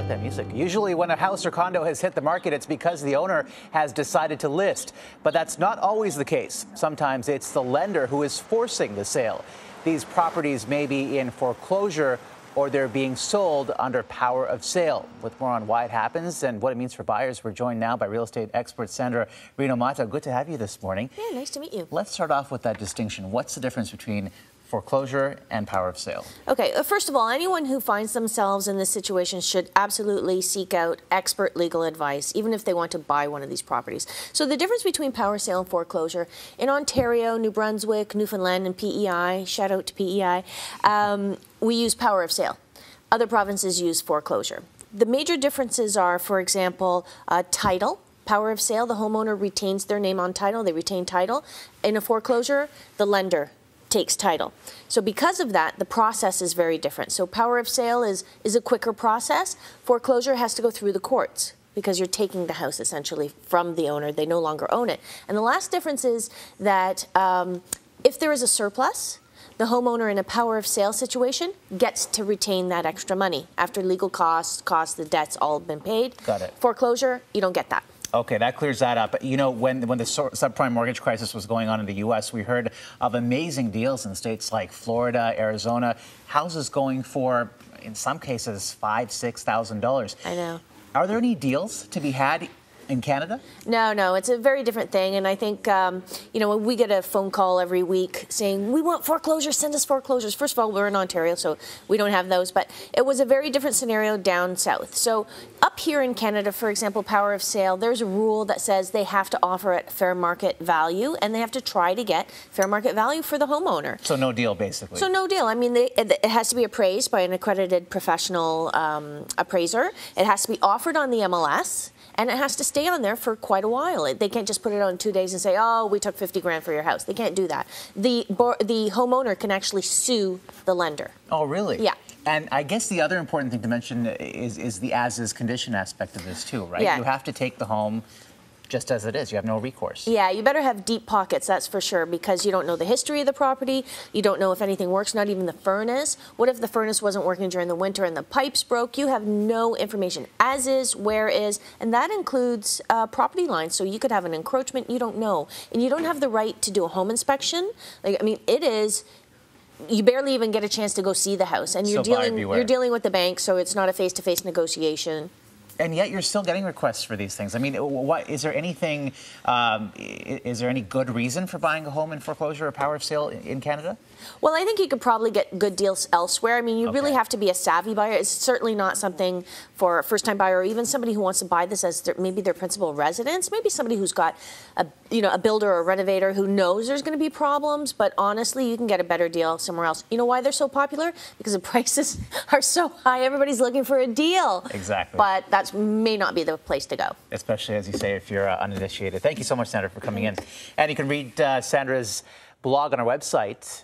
like that music. Usually when a house or condo has hit the market, it's because the owner has decided to list. But that's not always the case. Sometimes it's the lender who is forcing the sale. These properties may be in foreclosure or they're being sold under power of sale. With more on why it happens and what it means for buyers, we're joined now by real estate expert Sandra Rinomato. Good to have you this morning. Yeah, nice to meet you. Let's start off with that distinction. What's the difference between foreclosure and power of sale? Okay, first of all, anyone who finds themselves in this situation should absolutely seek out expert legal advice, even if they want to buy one of these properties. So the difference between power of sale and foreclosure, in Ontario, New Brunswick, Newfoundland, and PEI, shout out to PEI, we use power of sale. Other provinces use foreclosure. The major differences are, for example, title. Power of sale, the homeowner retains their name on title, they retain title. In a foreclosure, the lender takes title. So because of that, the process is very different. So power of sale is a quicker process. Foreclosure has to go through the courts because you're taking the house essentially from the owner. They no longer own it. And the last difference is that if there is a surplus, the homeowner in a power of sale situation gets to retain that extra money. After legal costs, the debt's all been paid. Got it. Foreclosure, you don't get that. Okay, that clears that up. You know, when the subprime mortgage crisis was going on in the U.S., we heard of amazing deals in states like Florida, Arizona, houses going for, in some cases, $5,000, $6,000. I know. Are there any deals to be had in Canada? No, it's a very different thing. And I think, you know, we get a phone call every week saying, we want foreclosures, send us foreclosures. First of all, we're in Ontario, so we don't have those. But it was a very different scenario down south. So up here in Canada, for example, power of sale, there's a rule that says they have to offer at fair market value, and they have to try to get fair market value for the homeowner. So no deal, basically. So no deal. I mean, it has to be appraised by an accredited professional appraiser. It has to be offered on the MLS. And it has to stay on there for quite a while. They can't just put it on 2 days and say, oh, we took 50 grand for your house. They can't do that. The homeowner can actually sue the lender. Oh, really? Yeah. And I guess the other important thing to mention is the as-is condition aspect of this too, right? Yeah. You have to take the home just as it is. You have no recourse. Yeah, you better have deep pockets, that's for sure, because you don't know the history of the property. You don't know if anything works, not even the furnace. What if the furnace wasn't working during the winter and the pipes broke? You have no information. As is, where is, and that includes property lines. So you could have an encroachment, you don't know. And you don't have the right to do a home inspection. Like, I mean, it is... You barely even get a chance to go see the house. And you're dealing with the bank, so it's not a face-to-face negotiation. And yet you're still getting requests for these things. I mean, what is there anything? Is there any good reason for buying a home in foreclosure or power of sale in Canada? Well, I think you could probably get good deals elsewhere. I mean, you really have to be a savvy buyer. It's certainly not something for a first-time buyer or even somebody who wants to buy this as maybe their principal residence. Maybe somebody who's got a builder or a renovator who knows there's going to be problems. But honestly, you can get a better deal somewhere else. You know why they're so popular? Because the prices are so high. Everybody's looking for a deal. Exactly. But that may not be the place to go. Especially, as you say, if you're uninitiated. Thank you so much, Sandra, for coming in. And you can read Sandra's blog on our website.